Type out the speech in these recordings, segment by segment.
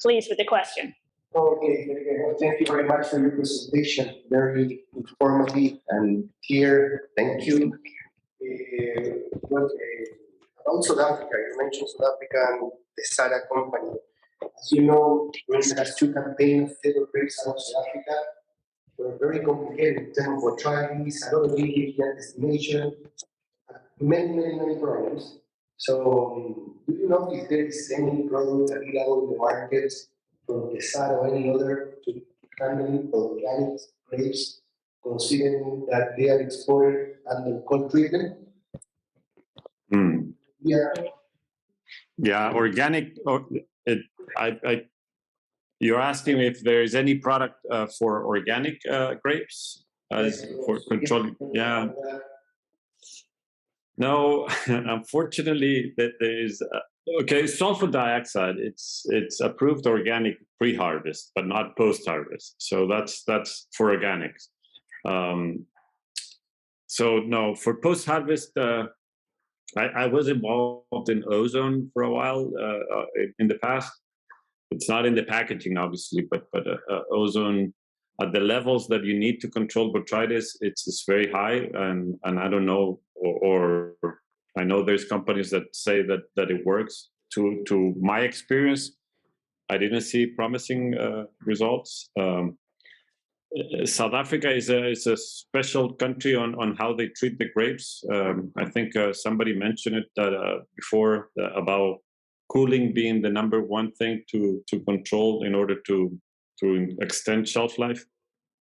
pleased with the question. Okay, well, thank you very much for your presentation. Very informative and clear. Thank you. About South Africa, you mentioned South Africa and the SADA company. As you know, during the last two campaigns, federal grapes out of South Africa were very complicated in terms of mortalities, a lot of leakage, destination, many problems. So, do you know if there is any product available in the market from the SADA or any other to handle organic grapes, considering that they are exported under cold treatment? Yeah, organic. You're asking if there is any product for organic grapes for controlling? Yeah. No, unfortunately, that there is. Okay, sulfur dioxide. It's approved organic pre-harvest, but not post-harvest. So that's for organics. So no, for post-harvest. I was involved in ozone for a while in the past. It's not in the packaging, obviously, but ozone at the levels that you need to control botrytis, it's very high, and I don't know, or I know there's companies that say that it works. To my experience, I didn't see promising results. South Africa is a special country on how they treat the grapes. I think somebody mentioned it before about cooling being the number one thing to control in order to extend shelf life.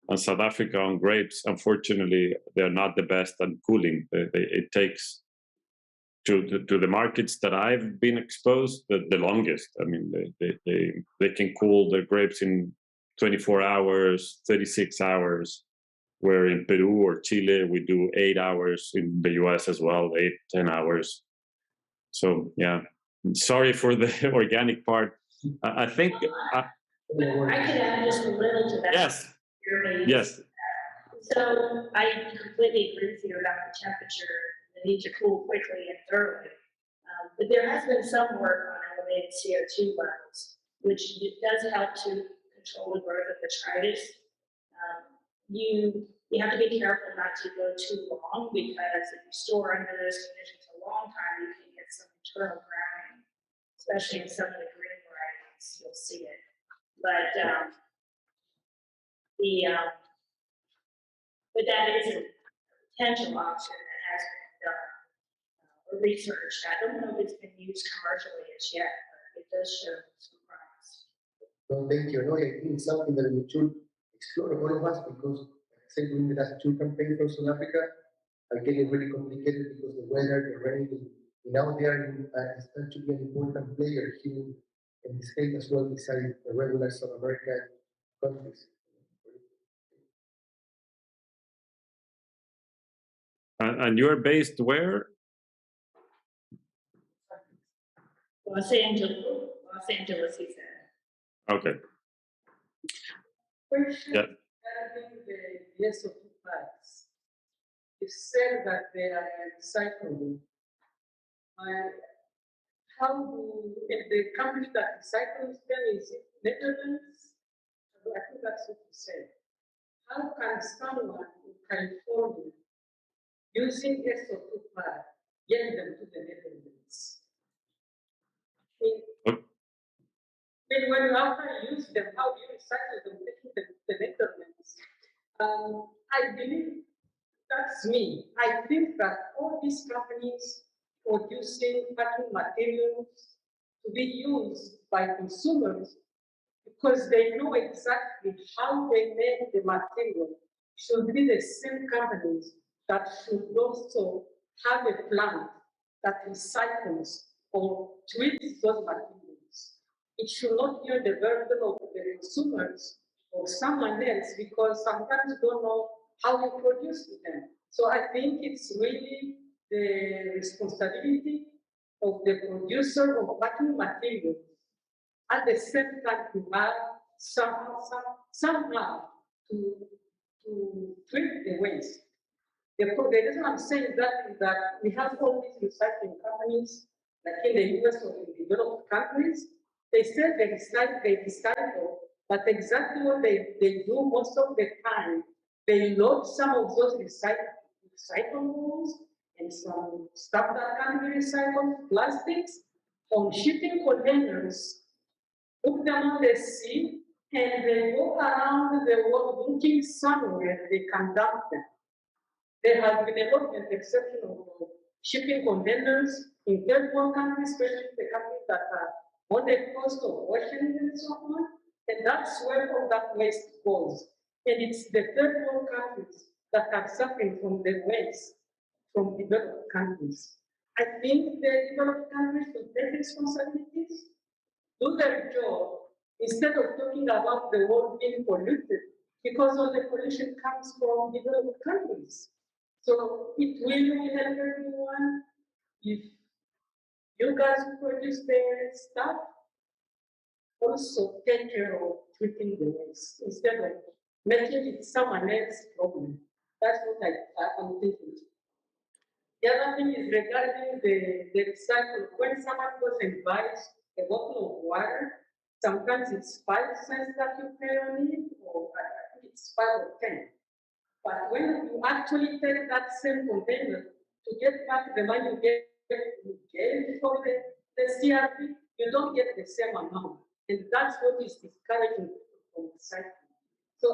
And South Africa on grapes, unfortunately, they're not the best at cooling. It takes to the markets that I've been exposed the longest. I mean, they can cool their grapes in 24 hours, 36 hours, where in Peru or Chile, we do 8 hours, in the US as well, 8-10 hours. So, yeah, sorry for the organic part. I think... I could add just a little to that. Yes. Yes. So I completely agree with you about the temperature, the need to cool quickly and thoroughly. But there has been some work on elevated CO2 levels, which does help to control the growth of botrytis. You have to be careful not to go too long, because if you store under those conditions a long time, you can get some internal browning, especially in some of the green varieties. You'll see it, but but that is a potential option that has been done or researched. I don't know if it's been used commercially as yet, but it does show some promise. Well, thank you. No, I think it's something that we should explore all of us, because, like I said, during the last two campaigns for South Africa are getting really complicated because the weather, the rain, and now they are start to be an important player here in this case as well, beside the regular South American countries. And you're based where? Los Angeles, he said. Okay. Question Yeah. regarding the SO2 bags. You said that they are recyclable. How do, if the company that recycles them is Netherlands? I think that's what you said. How can someone in California using SO2 bag get them to the Netherlands? When you after use them, how do you recycle them, taking them to the Netherlands? I believe that's me. I think that all these companies producing packing materials to be used by consumers, because they know exactly how they made the material, should be the same companies that should also have a plant that recycles or treats those materials. It should not be on the burden of the consumers or someone else, because sometimes you don't know how you produce them. So I think it's really the responsibility of the producer of packing materials at the same time to have somehow to treat the waste. The reason I'm saying that is that we have all these recycling companies, like in the US or in developed countries, They say they recycle, but exactly what they do most of the time, they load some of those recyclables and some stuff that can be recycled, plastics, on shipping containers, put them on the sea, and they go around the world looking somewhere they can dump them. There has been a lot of exception of shipping containers in third world countries, especially the countries that are on the coast of oceans and so on. And that's where all that waste goes. And it's the third world countries that are suffering from the waste from developed countries. I think the developed countries should take responsibilities, do their job, instead of talking about the world being polluted, because all the pollution comes from developed countries. So it will help everyone if you guys who produce the stuff also take care of treating the waste instead of making it someone else's problem. That's what I'm thinking. The other thing is regarding the recycle. When someone goes and buys a bottle of water, sometimes it's 5 cents that you pay on it, or I think it's 5 or 10. But when you actually take that same container to get back the money you gave for the CRP, you don't get the same amount. And that's what is discouraging people from recycling. So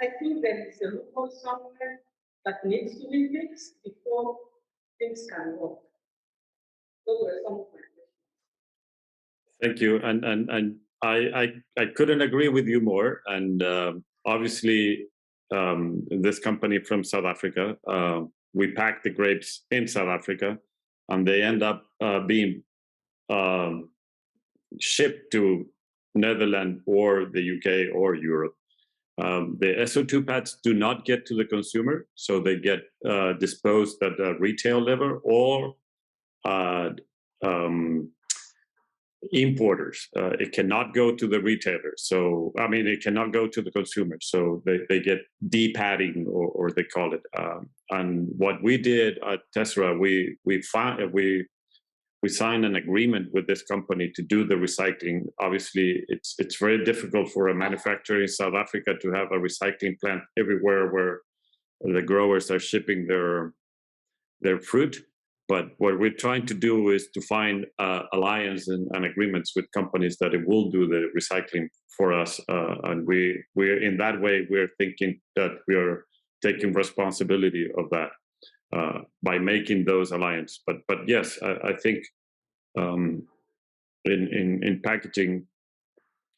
I think there is a loophole somewhere that needs to be fixed before things can work. Those were some of my questions. Thank you. And I couldn't agree with you more. And obviously, this company from South Africa, we pack the grapes in South Africa, and they end up being shipped to Netherlands or the UK or Europe. The SO2 pads do not get to the consumer, so they get disposed at the retail level or importers. It cannot go to the retailers. So, I mean, it cannot go to the consumer. So they get de-padding, or they call it. And what we did at Tessera, we signed an agreement with this company to do the recycling. Obviously, it's very difficult for a manufacturer in South Africa to have a recycling plant everywhere where the growers are shipping their fruit. But what we're trying to do is to find alliance and agreements with companies that it will do the recycling for us. And we're in that way, we're thinking that we are taking responsibility of that. By making those alliances, but yes, I think in packaging,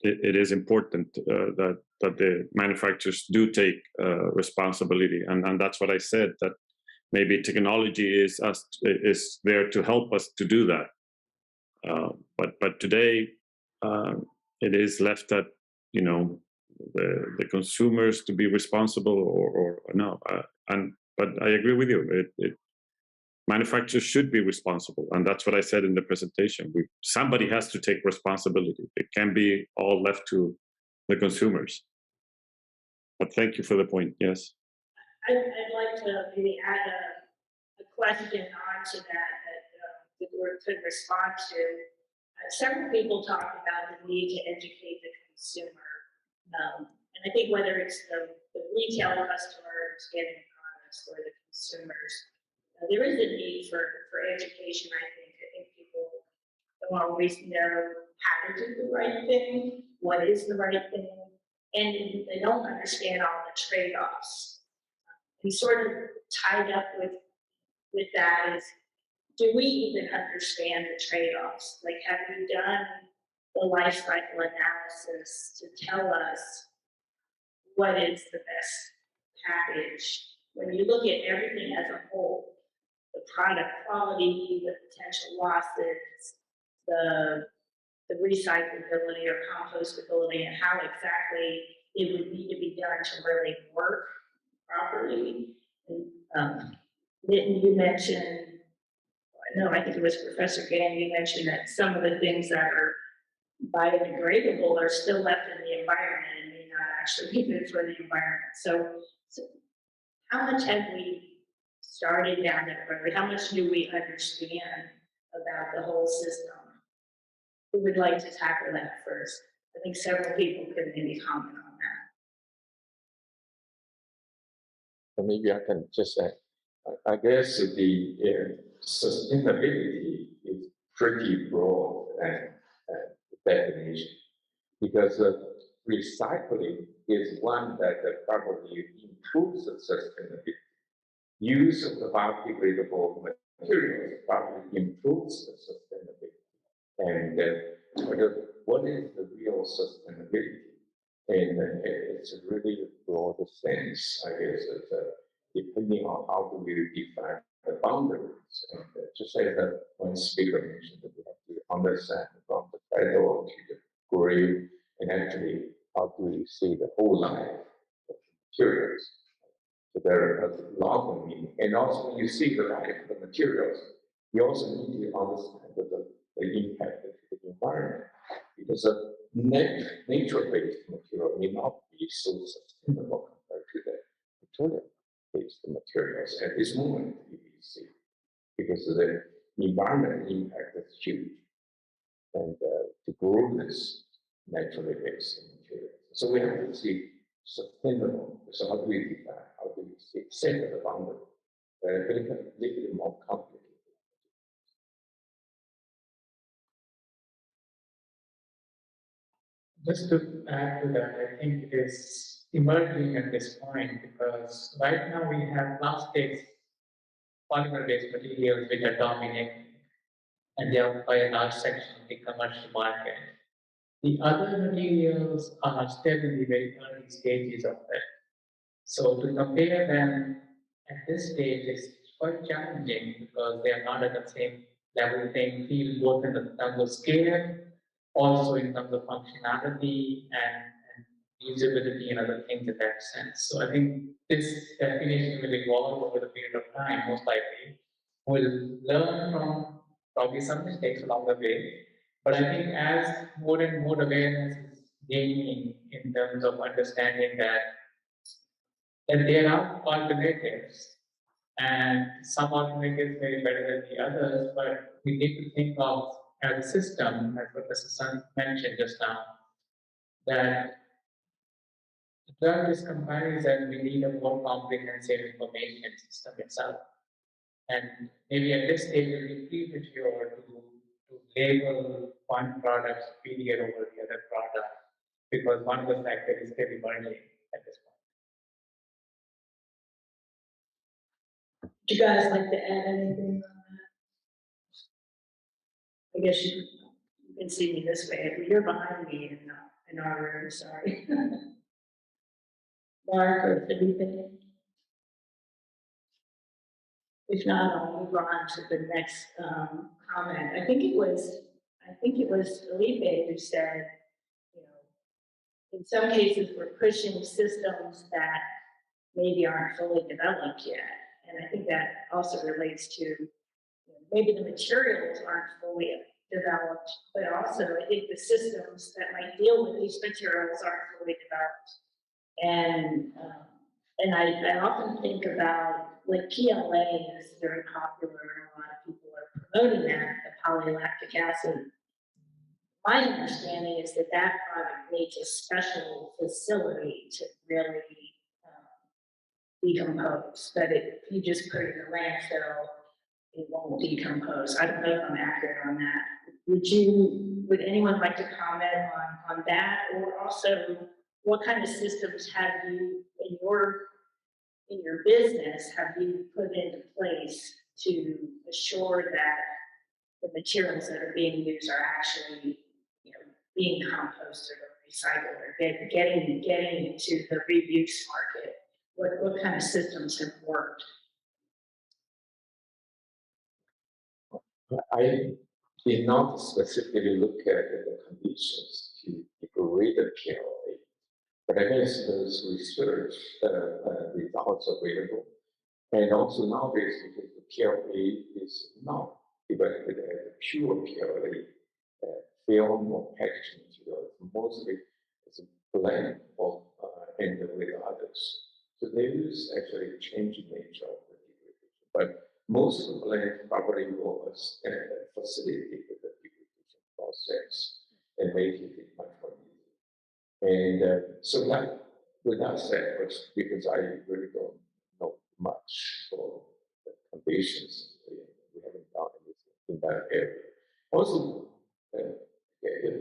it is important that the manufacturers do take responsibility, and that's what I said, that maybe technology is there to help us to do that. But today, it is left at the consumers to be responsible or no, But I agree with you. Manufacturers should be responsible, and that's what I said in the presentation. Somebody has to take responsibility. It can't be all left to the consumers. But thank you for the point. Yes. I'd like to maybe add a question onto that the board could respond to. Several people talked about the need to educate the consumer, and I think whether it's the retail customers getting products or the consumers, there is a need for education. I think people don't always know how to do the right thing, what is the right thing, and they don't understand all the trade-offs. And sort of tied up with that is, do we even understand the trade-offs? Like, have we done the life cycle analysis to tell us what is the best package? When you look at everything as a whole, the product quality, the potential losses, the recyclability or compostability, and how exactly it would need to be done to really work properly. And Nitin, you mentioned, no, I think it was Professor Gann, you mentioned that some of the things that are biodegradable are still left in the environment and may not actually be good for the environment. So how much have we started down that road? How much do we understand about the whole system? who would like to tackle that first? I think several people could maybe comment on that. So maybe I can just say, I guess the sustainability is pretty broad and definition, because recycling is one that probably improves the sustainability. Use of the biodegradable materials probably improves the sustainability. And what is the real sustainability? And it's a really broad sense, I guess, depending on how do we define the boundaries. And just as one speaker mentioned, that we have to understand from the federal to the grape, and actually how do we see the whole life of materials. So there are a lot of meaning. And also when you see the life of the materials, you also need to understand the impact of the environment. Because a nature-based material may not be so sustainable compared to the petroleum-based materials at this moment, you see, because the environmental impact is huge. And to grow this naturally based material. So we have to see sustainable. So how do we define? How do we set the boundary? A little bit more complicated. Just to add to that, I think it is emerging at this point because right now we have plastics, polymer-based materials which are dominating, and they occupy a large section of the commercial market. The other materials are still in the very early stages of it. So to compare them at this stage is quite challenging because they are not at the same level playing field, both in the terms of scale, also in terms of functionality and usability and other things in that sense. So I think this definition will evolve over the period of time, most likely. We'll learn from probably some mistakes along the way. But I think as more and more awareness is gaining in terms of understanding that there are alternatives, and some alternatives may be better than the others, but we need to think of as a system, as Professor Sun mentioned just now, that drug is comparison, we need a more comprehensive information system itself. And maybe at this stage it will be premature to label one product superior over the other product, because one of the factors is still emerging at this point. Would you guys like to add anything on that? I guess you can see me this way. You're behind me in our room, sorry. Mark or Felipe? If not, I'll move on to the next comment. I think it was Felipe who said, you know, in some cases we're pushing systems that maybe aren't fully developed yet. And I think that also relates to, you know, maybe the materials aren't fully developed, but also I think the systems that might deal with these materials aren't fully developed. And I often think about, like, PLA is very popular and a lot of people are promoting that, the polylactic acid. My understanding is that that product needs a special facility to really decompose, that if you just put it in the landfill, it won't decompose. I don't know if I'm accurate on that. Would anyone like to comment on that? Or also, what kind of systems have you in your business have you put into place to assure that the materials that are being used are actually, you know, being composted or recycled or getting into the reuse market? What kind of systems have worked? I did not specifically look at the conditions to degrade the PLA, but I guess there's research results available. And also nowadays, because the PLA is not developed as a pure PLA film or packaging material, mostly it's a blend of and with others. So there is actually a changing nature of the degradation. But most of the blend probably will facilitate the degradation process. process and make it much more easy. And so that, with that said, which, because I really don't know much for the conditions, we haven't done anything in that area. Also,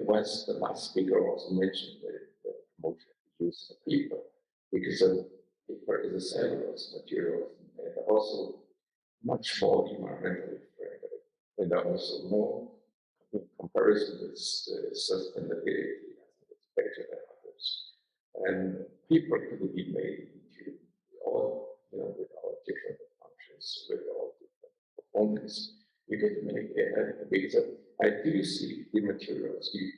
once the last speaker also mentioned the promotion of use of paper, because paper is a cellulose material and also much more environmentally friendly, and also more in comparison with sustainability, it's better than others. And paper could be made into all, with all different functions, with all different performance. You could make it because I do see the materials you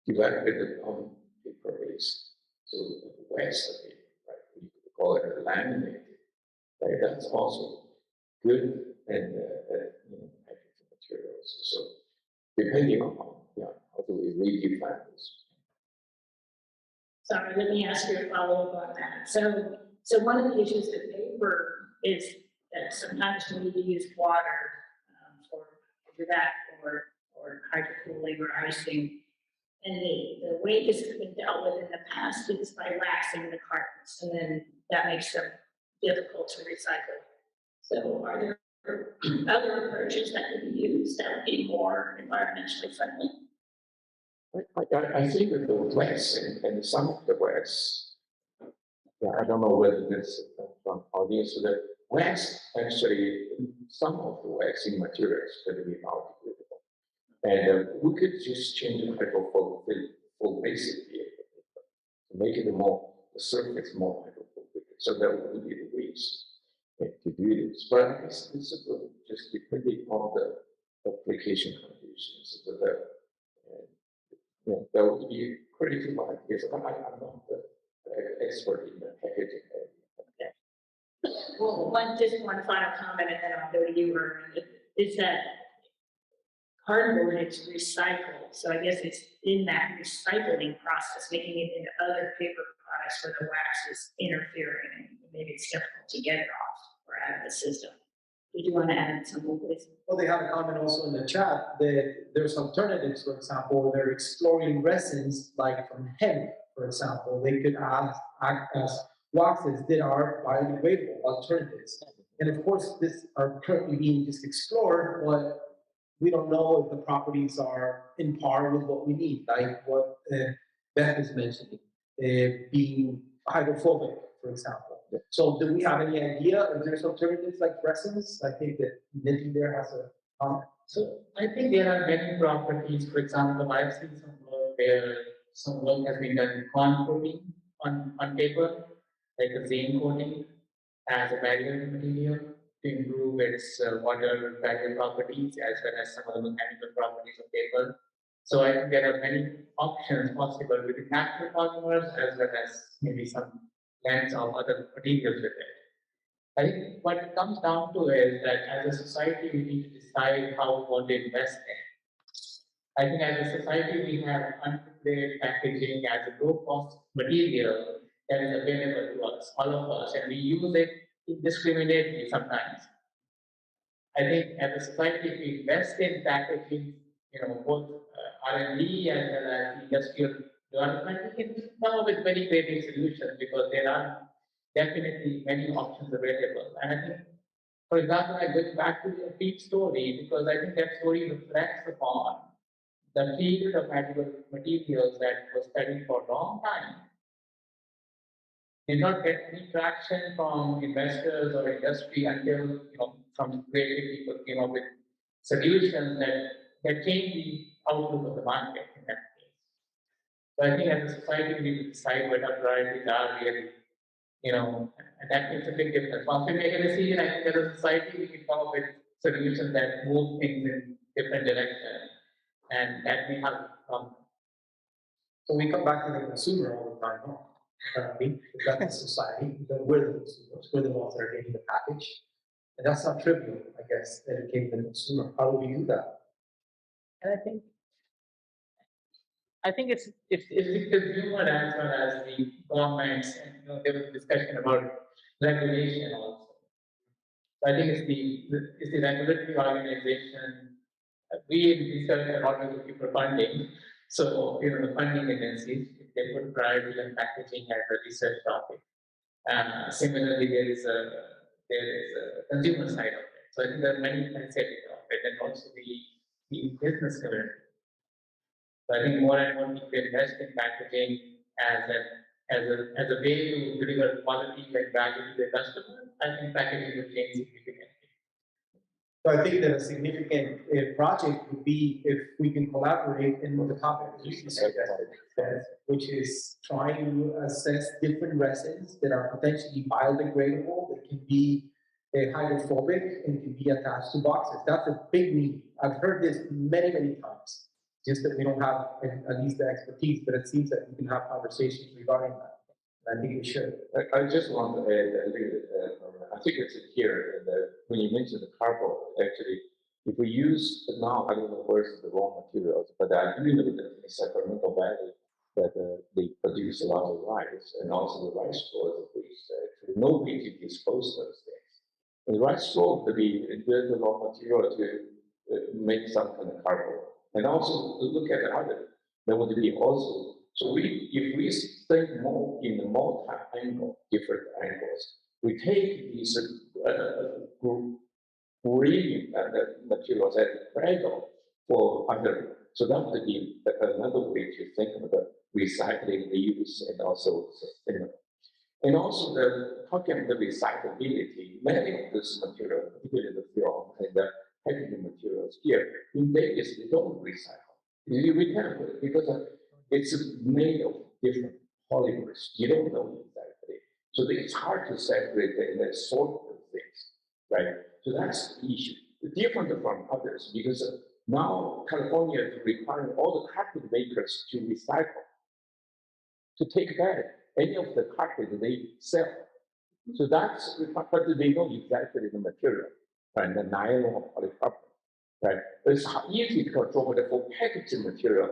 developed on paper based, so wax of it, right? We could call it a laminate. Right? That's also good and packaging materials. So depending on how do we redefine this? Sorry, let me ask you a follow-up on that. So one of the issues with paper is that sometimes we need to use water for that or hydrocooling or icing. And the way this has been dealt with in the past is by waxing the cartons, and then that makes them difficult to recycle. So are there other approaches that could be used that would be more environmentally friendly? I think that the wax and some of the wax, I don't know whether this from audience, so that wax actually, some of the waxing materials can be biodegradable. And we could just change the hydrophobic to make it the surface more hydrophobic. So that would be the ways to do this. But I guess it's just depending on the application conditions. So that would be critical, I guess. I'm not the expert in the packaging area. Well, just one final comment, and then I'll go to you, Erwin, is that cardboard is recycled. So I guess it's in that recycling process, making it into other paper products where the wax is interfering, and maybe it's difficult to get it off or out of the system. Did you want to add something, please? Well, they have a comment also in the chat that there's alternatives, for example, they're exploring resins like from hemp, for example. They could act as waxes that are biodegradable alternatives. And of course, these are currently being just explored, but we don't know if the properties are in par with what we need, like what Beth is mentioning, being hydrophobic, for example. So do we have any idea if there's alternatives like resins? I think that Nitin there has a comment. So I think there are many properties. For example, I've seen some work where some work has been done in corn coating on paper, like a zinc coating as a barrier material to improve its water barrier properties as well as some of the mechanical properties of paper. So I think there are many options possible with the natural polymers as well as maybe some blends of other materials with it. I think what it comes down to is that as a society, we need to decide how we want to invest in. I think as a society, we have unprepared packaging as a low-cost material that is available to us, all of us, and we use it indiscriminately sometimes. I think as a society, if we invest in packaging, both R&D as well as industrial development, we can come up with very creative solutions because there are definitely many options available. And I think, for example, I go back to the peat story because I think that story reflects upon the field of magical materials that was studied for a long time. Did not get any traction from investors or industry until some creative people came up with solutions that changed the outlook of the market in that case. So I think as a society we need to decide what our priorities are really, and that makes a big difference. Once we make a decision, I think as a society we can come up with solutions that move things in different directions, and that may have So we come back to the consumer all the time, huh? Apparently, that's the society, we're the consumers, we're the ones that are getting the package. And that's not trivial, I guess, educating the consumer. How do we do that? And I think it's the consumer as well as the governments, and there was discussion about regulation also. So I think it's the regulatory organization we in research are always looking for funding. So, the funding agencies, if they put priority on packaging as a research topic. Similarly, there is a consumer side of it. So I think there are many facets of it, and also the business community. So I think more and more people invest in packaging as a way to deliver quality and value to the customer. I think packaging will change significantly. So I think that a significant project would be if we can collaborate in the topic that you suggested, which is trying to assess different resins that are potentially biodegradable, that can be hydrophobic and can be attached to boxes. That's a big need. I've heard this many, many times. Just that we don't have at least the expertise, but it seems that we can have conversations regarding that. I think we should. I just want to add a little bit. I think it's here that when you mentioned the cardboard, actually, if we use now, I don't know where's the raw materials, but I do know that in Sacramento Valley that they produce a lot of rice and also the rice straws, which actually no way to dispose those things. And the rice straw could be the raw material to make some kind of cardboard. And also look at the other, there would be also. So if we think more in the multi-angle, different angles, we take these green materials as cradle for other. So that would be another way to think about recycling, reuse, and also sustainable. And also talking about the recyclability, many of this material, particularly the film and the packaging materials here, in Vegas, they don't recycle. We can't because it's made of different polymers. You don't know exactly. So it's hard to separate and sort the things, right? So that's the issue. Different from others because now California is requiring all the carpet makers to recycle, to take back any of the carpet they sell. So that's, but they know exactly the material, right? The nylon or polypropylene, right? It's easy to control, but for packaging material,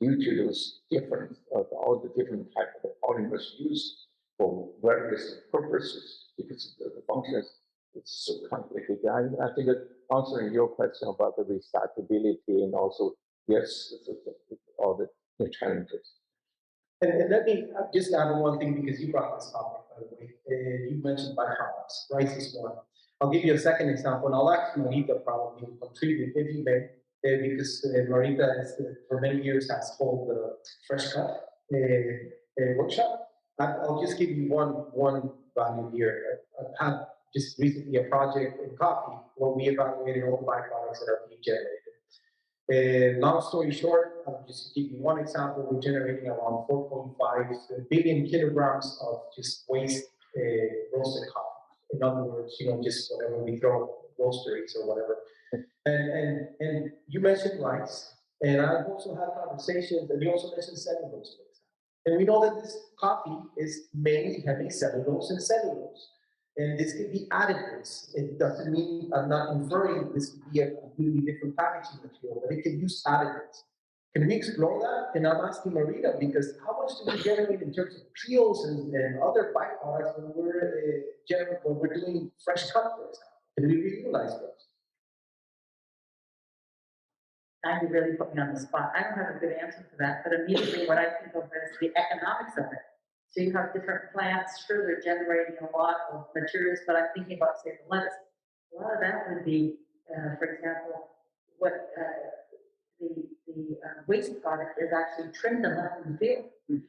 due to those different, all the different types of polymers used for various purposes, because the functions, it's so complicated. I think that answering your question about the recyclability and also, yes, all the challenges. And let me just add one thing because you brought this topic, by the way. You mentioned byproducts. Rice is one. I'll give you a second example, and I'll ask Marita probably to contribute if you may. Because Marita is, for many years has held the Fresh Cut workshop. I'll just give you one value here. I've had just recently a project in coffee where we evaluated all the byproducts that are being generated. Long story short, I'll just give you one example. We're generating around 4.5 billion kilograms of just waste roasted coffee. In other words, just whatever we throw, roasteries or whatever. And you mentioned rice, and I've also had conversations, and you also mentioned cellulose. And we know that this coffee is mainly having cellulose and cellulose. And this could be additives. It doesn't mean, I'm not inferring this could be a completely different packaging material, but it can use additives. Can we explore that? And I'm asking Marita, because how much do we generate in terms of peels and other byproducts when we're doing fresh cut, for example? Can we reutilize those? Now you really put me on the spot. I don't have a good answer for that, but immediately what I think of is the economics of it. So you have different plants, sure, they're generating a lot of materials, but I'm thinking about, say, the lettuce. A lot of that would be, for example, what the waste product is actually trimmed and left in the field,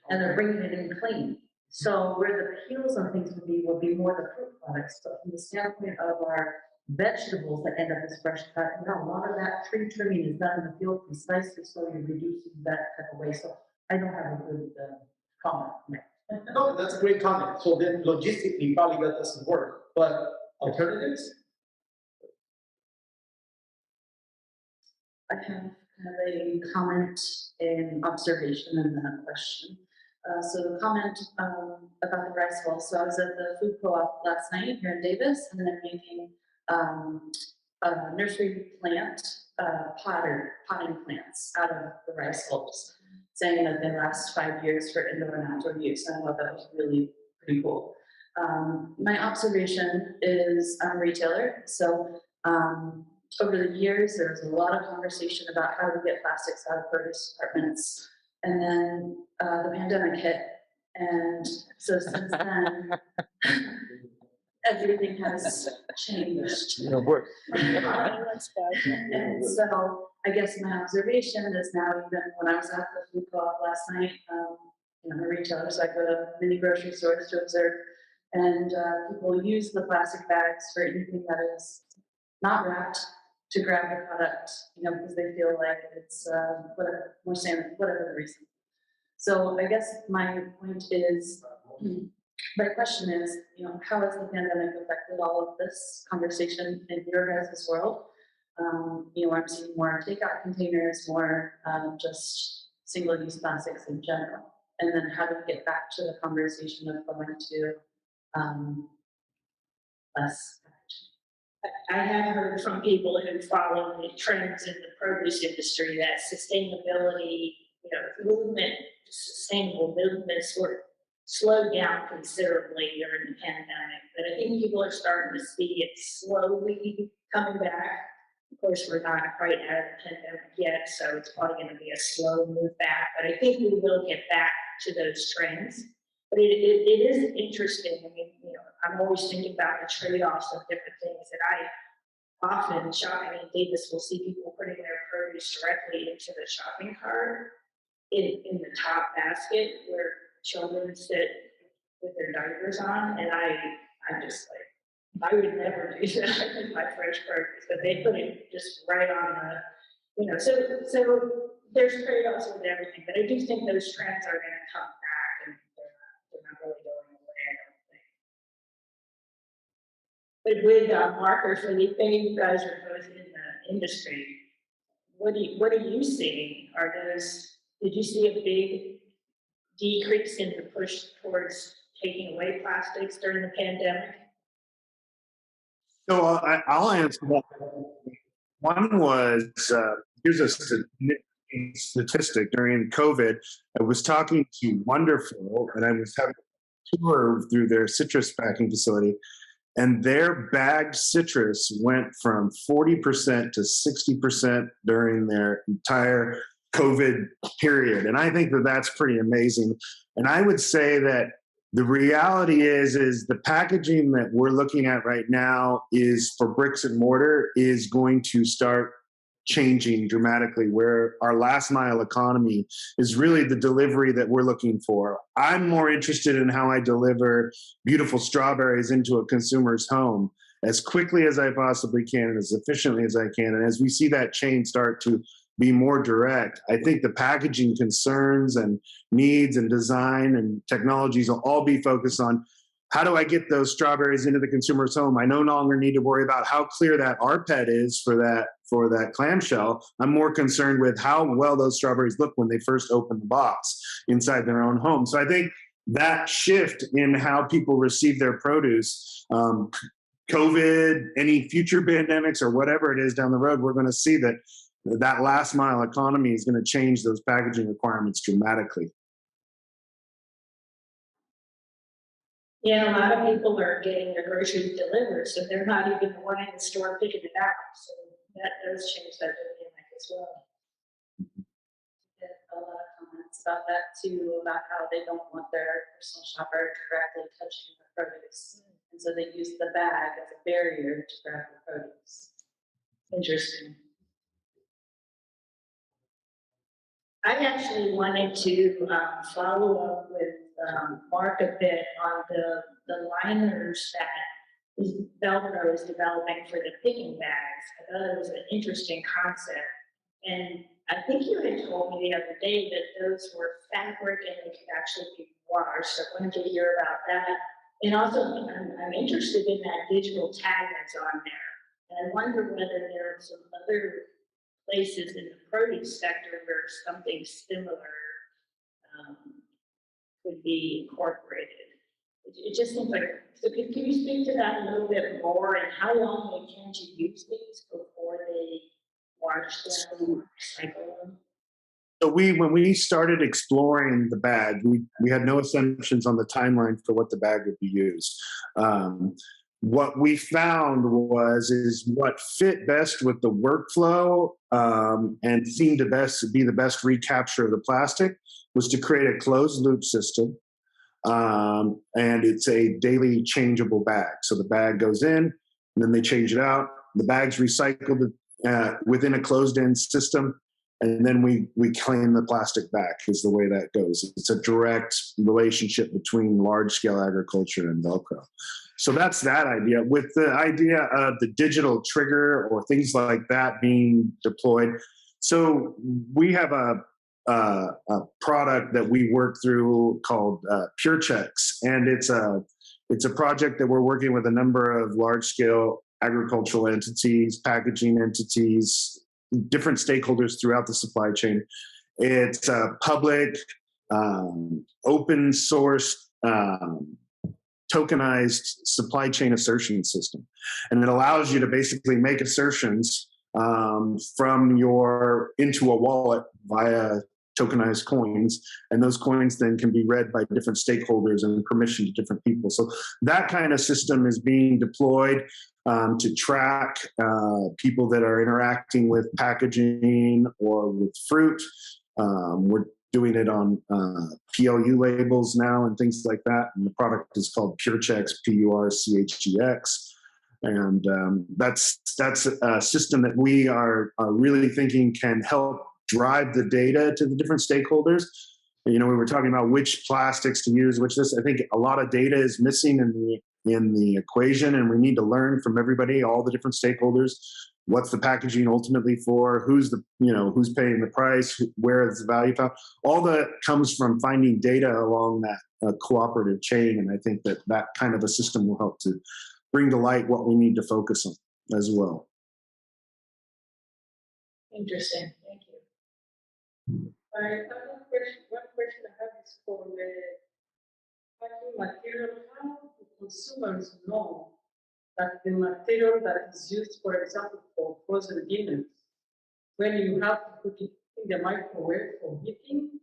and they're bringing it in clean. So where the peels and things would be more the fruit products. So from the standpoint of our vegetables that end up as fresh cut, a lot of that tree trimming is done in the field precisely so you're reducing that type of waste. So I don't have a good comment. No, that's a great comment. So then logistically, probably that doesn't work, but alternatives? I have kind of a comment and observation and then a question. So the comment about the rice bowl. So I was at the food co-op last night here in Davis, and they're making a nursery plant, potting plants out of the rice bowls, saying that they last 5 years for indoor and outdoor use. I thought that was really pretty cool. My observation is I'm a retailer, so over the years, there was a lot of conversation about how to get plastics out of produce departments. And then the pandemic hit. And so since then, everything has changed. And so I guess my observation is now, even when I was at the food co-op last night, I'm a retailer, so I go to many grocery stores to observe. And people use the plastic bags for anything that is not wrapped to grab the product, because they feel like it's whatever, more salmon, whatever the reason. So I guess my point is, my question is, how has the pandemic affected all of this conversation in your guys' world? I'm seeing more takeout containers, more just single-use plastics in general. And then how do we get back to the conversation of going to less packaging? I have heard from people who follow the trends in the produce industry that sustainability, movement, sustainable movement sort of slowed down considerably during the pandemic. But I think people are starting to see it slowly coming back. Of course, we're not quite out of the pandemic yet, so it's probably going to be a slow move back. But I think we will get back to those trends. But it is interesting. I mean, I'm always thinking about the trade-offs of different things that I often shop. I mean, Davis will see people putting their produce directly into the shopping cart in the top basket where children sit with their diapers on, and I'm just like, I would never do that with my fresh produce, but they put it just right on the, so there's trade-offs with everything, but I do think those trends are going to come back, and they're not really going away, I don't think. But with Mark or Felipe, you guys are both in the industry. What are you seeing? Did you see a big decrease in the push towards taking away plastics during the pandemic? So I'll answer that. One was, here's a statistic during COVID. I was talking to Wonderful, and I was having a tour through their citrus packing facility, and their bagged citrus went from 40% to 60% during their entire COVID period. And I think that that's pretty amazing. And I would say that the reality is the packaging that we're looking at right now is for bricks and mortar is going to start changing dramatically, where our last mile economy is really the delivery that we're looking for. I'm more interested in how I deliver beautiful strawberries into a consumer's home as quickly as I possibly can and as efficiently as I can. And as we see that change start to be more direct, I think the packaging concerns and needs and design and technologies will all be focused on how do I get those strawberries into the consumer's home? I no longer need to worry about how clear that rPET is for that clamshell. I'm more concerned with how well those strawberries look when they first open the box inside their own home. So I think that shift in how people receive their produce, COVID, any future pandemics or whatever it is down the road, we're going to see that last mile economy is going to change those packaging requirements dramatically. Yeah, a lot of people are getting their groceries delivered, so they're not even the one in the store picking it out. So that does change that dynamic as well. Get a lot of comments about that too, about how they don't want their personal shopper directly touching the produce. And so they use the bag as a barrier to grab the produce. Interesting. I actually wanted to follow up with Mark a bit on the liners that Velcro is developing for the picking bags. I thought it was an interesting concept. And I think you had told me the other day that those were fabric and they could actually be washed. So I wanted to hear about that. And also, I'm interested in that digital tag that's on there. And I wonder whether there are some other places in the produce sector where something similar could be incorporated. It just seems like, so can you speak to that a little bit more, and how long can you use these before they wash them or recycle them? So when we started exploring the bag, we had no assumptions on the timeline for what the bag would be used. what we found is what fit best with the workflow and seemed to be the best recapture of the plastic was to create a closed loop system. And it's a daily changeable bag. So the bag goes in, and then they change it out. The bag's recycled within a closed-in system, and then we claim the plastic back is the way that goes. It's a direct relationship between large-scale agriculture and Velcro. So that's that idea. With the idea of the digital trigger or things like that being deployed. So we have a product that we work through called Pure Checks, and it's a project that we're working with a number of large-scale agricultural entities, packaging entities, different stakeholders throughout the supply chain. It's a public, open source, tokenized supply chain assertion system, and it allows you to basically make assertions from into a wallet via tokenized coins, and those coins then can be read by different stakeholders and permission to different people. So that kind of system is being deployed to track people that are interacting with packaging or with fruit. We're doing it on PLU labels now and things like that. And the product is called PureChex, PURCHGX. And that's a system that we are really thinking can help drive the data to the different stakeholders. You know, we were talking about which plastics to use, I think a lot of data is missing in the equation, and we need to learn from everybody, all the different stakeholders. What's the packaging ultimately for? Who's paying the price? Where is the value found? All that comes from finding data along that cooperative chain, and I think that kind of a system will help to bring to light what we need to focus on as well. Interesting, thank you. One question I have is for the packing material. How do consumers know that the material that is used, for example, for frozen dinners, when you have to put it in the microwave for heating,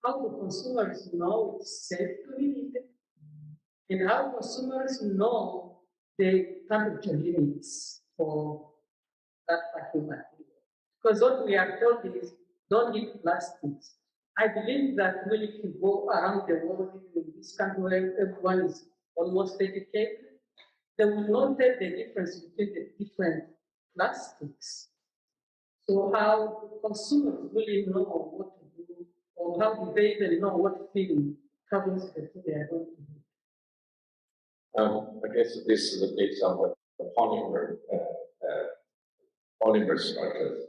how do consumers know it's safe to eat it? And how consumers know the temperature limits for that packing material? Because what we are told is, don't eat plastics. I believe that when you go around the world in this country where everyone is almost educated, they will not tell the difference between the different plastics. So how do consumers really know what to do, or how do they even know what film covers the food they are going to do? I guess this is based on the polymer structures.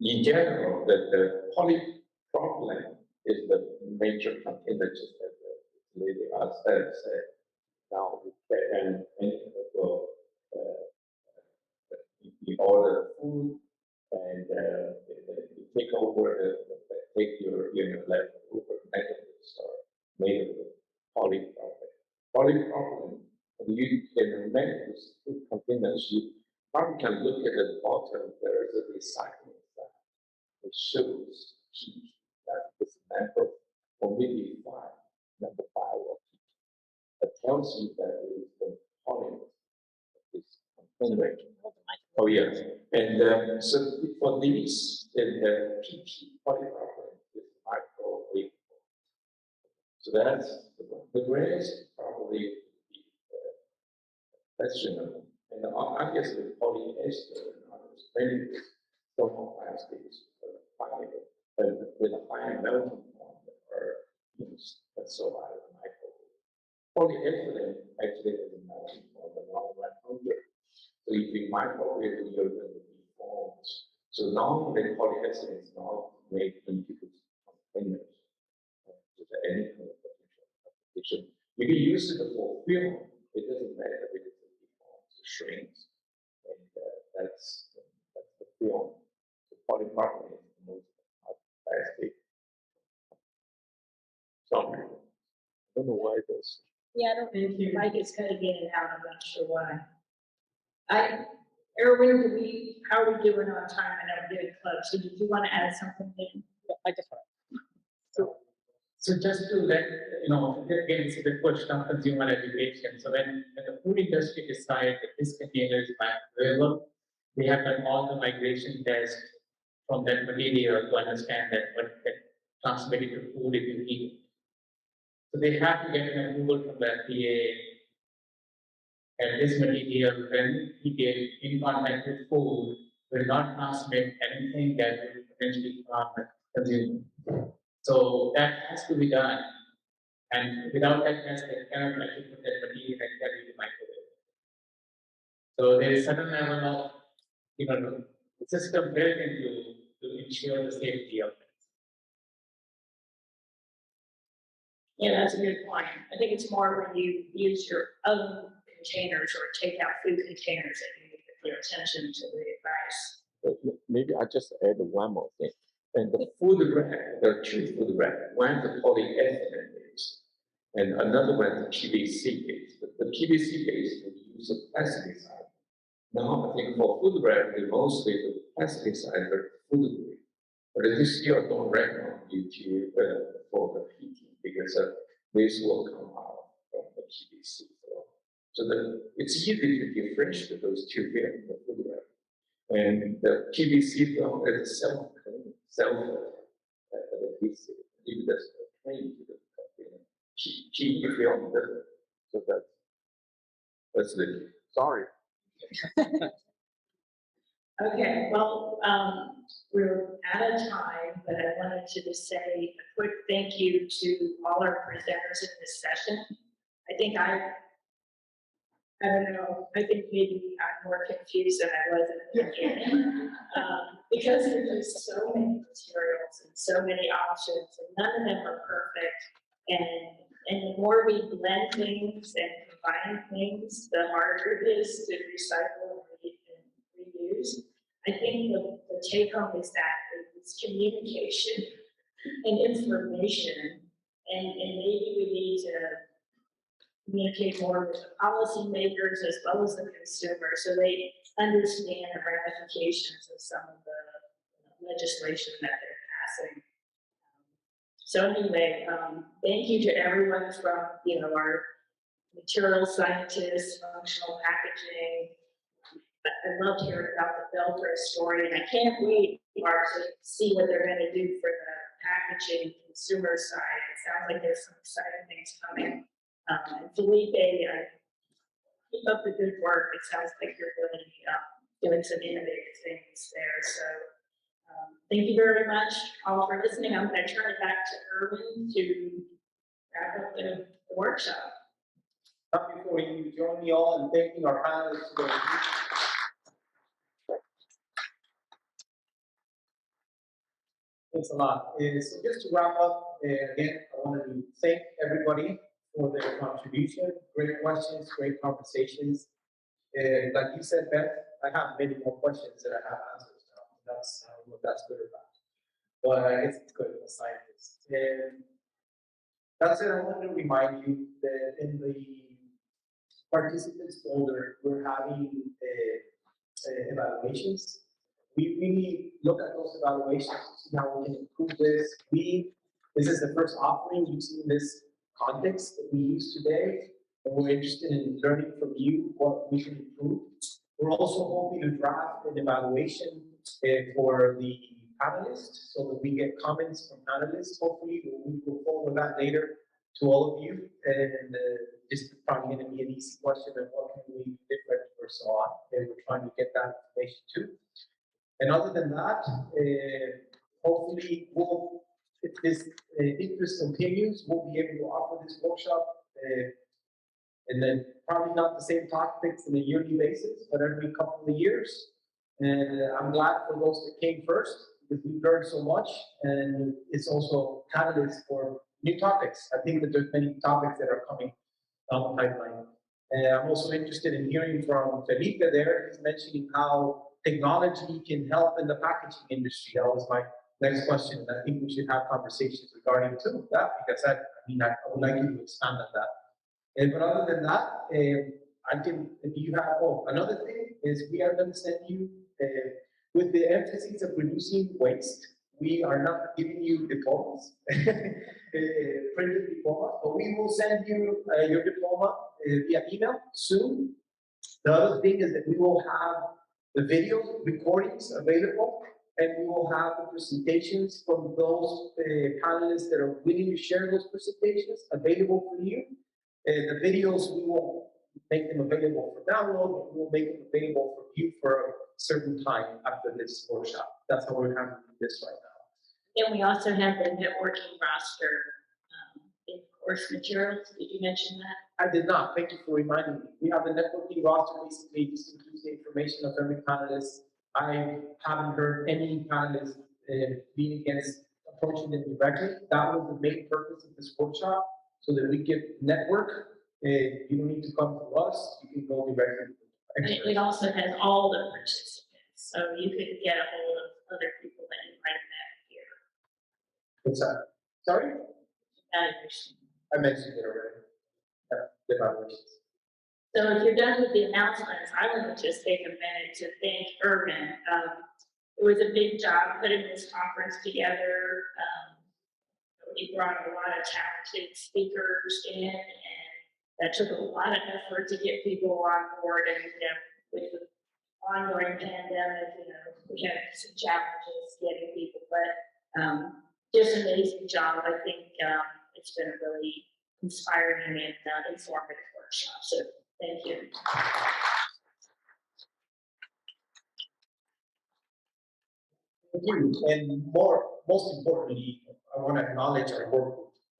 In general, the polypropylene is the major container, just as the lady said. Now, and you order food, and you take over, take your leftover negatives are made of polypropylene. Polypropylene, you can make these food containers. You probably can look at the bottom. There is a recycling sign. It shows P, that is number, or maybe 5, number 5 or P. It tells you that it is the polymer of this container. Oh, yes. And so for these, the PP polypropylene is microwavable. So that's the rest probably questionable. And I guess the polyester and others, many thermoplastics with a high melting point are used and so out of the microwave. Polyethylene actually has a melting point of around 100. So if you microwave it, you're going to be formed. So normally polyethylene is not made into containers with any kind of potential application. You can use it for film. It doesn't matter if it deforms or shrinks, and that's the film. The polypropylene is the most plastic. Sorry, I don't know why this. Yeah, I don't think your mic is kind of getting out, I'm not sure why. Erwin, how are we doing on time? I know we're getting close, so did you want to add something? I just want to. So just to let, again, this is a question of consumer education. So when the food industry decides that this container is biodegradable, they have done all the migration tests from that material to understand that what can transmit it to food if you eat it. So they have to get an approval from the FDA. And this material, when we get in contact with food, will not transmit anything that will potentially harm the consumer. So that has to be done. And without that test, they cannot actually put that material and carry the microwave. So there is certain level of, the system built into to ensure the safety of it. Yeah, that's a good point. I think it's more when you use your own containers or take out food containers that you need to pay attention to the advice. Maybe I just add one more thing. And the food wrap, there are two food wrap. One is the polyethylene base, and another one is the PVC base. The PVC base will use a pesticide. Now, I think for food wrap, we mostly do pesticide for food grade. But they still don't recommend you for the heating because this will come out from the PVC. So it's easy to differentiate those two here in the food wrap. And the PVC film is self-cleaning, self-adhesive. It does clean to the container. PE film doesn't. So that's the key. Sorry. Okay, well, we're out of time, but I wanted to just say a quick thank you to all our presenters in this session. I think I don't know, I think maybe I'm more confused than I was in the beginning. Because there's just so many materials and so many options, and none of them are perfect. And the more we blend things and combine things, the harder it is to recycle and reuse. I think the take home is that it's communication and information, and maybe we need to communicate more with the policymakers as well as the consumer so they understand the ramifications of some of the legislation that they're passing. So anyway, thank you to everyone from, our material scientists, functional packaging. I loved hearing about the Belter story, and I can't wait, Mark, to see what they're going to do for the packaging consumer side. It sounds like there's some exciting things coming. And Felipe, keep up the good work. It sounds like you're really doing some innovative things there. So thank you very much all for listening. I'm going to turn it back to Erwin to wrap up the workshop. Before you join me all in thanking our panelists today. Thanks a lot. So just to wrap up, again, I wanted to thank everybody for their contribution. Great questions, great conversations. Like you said, Beth, I have many more questions that I have answers now. That's what that's good about. But I guess it's good as a scientist. And that's it. I wanted to remind you that in the participants folder, we're having evaluations. We really look at those evaluations to see how we can improve this. This is the first offering using this context that we use today, and we're interested in learning from you what we can improve. We're also hoping to draft an evaluation for the panelists so that we get comments from panelists. Hopefully, we will forward that later to all of you. And this is probably going to be an easy question of what can we do different or so on. And we're trying to get that information too. And other than that, hopefully, if this interest continues, we'll be able to offer this workshop, and then probably not the same topics on a yearly basis, but every couple of years. And I'm glad for those that came first, because we've learned so much, and it's also catalyst for new topics. I think that there's many topics that are coming down the pipeline. And I'm also interested in hearing from Felipe there. He's mentioning how technology can help in the packaging industry. That was my next question. I think we should have conversations regarding that, because I would like you to expand on that. But other than that, if you have, another thing is we are going to send you, with the emphasis of reducing waste, we are not giving you diplomas, printed diplomas, but we will send you your diploma via email soon. The other thing is that we will have the video recordings available, and we will have the presentations from those panelists that are willing to share those presentations available for you. The videos, we will make them available for download, but we will make them available for you for a certain time after this workshop. That's how we're handling this right now. And we also have the networking roster in course materials. Did you mention that? I did not. Thank you for reminding me. We have the networking roster, basically just includes the information of every panelist. I haven't heard any panelists being against approaching them directly. That was the main purpose of this workshop, so that we can network. You don't need to come to us. You can go directly. And it also has all the participants, so you could get a hold of other people that you might have met here. What's that? Sorry? Evaluation. I mentioned it already. The evaluations. So if you're done with the announcements, I want to just take a minute to thank Urban. It was a big job putting this conference together. He brought a lot of talented speakers in, and that took a lot of effort to get people on board. And with the ongoing pandemic, we had some challenges getting people, but just an amazing job. I think it's been a really inspiring and informative workshop. So thank you. Thank you. And most importantly, I want to acknowledge our work.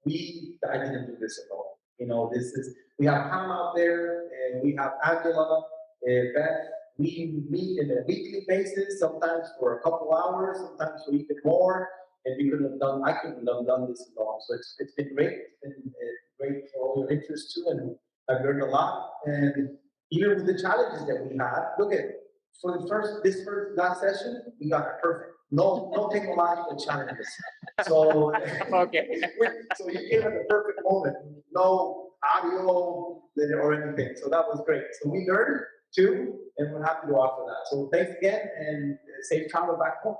I didn't do this alone. We have Pam out there, and we have Angela, Beth. We meet on a weekly basis, sometimes for a couple hours, sometimes for even more. And I couldn't have done this alone. So it's been great. It's been great for all your interest too, and I've learned a lot. And even with the challenges that we had, look at this last session, we got it perfect. No technological challenges. So Okay. so you came at the perfect moment. No audio or anything. So that was great. So we learned too, and we're happy to offer that. So thanks again, and safe travel back home.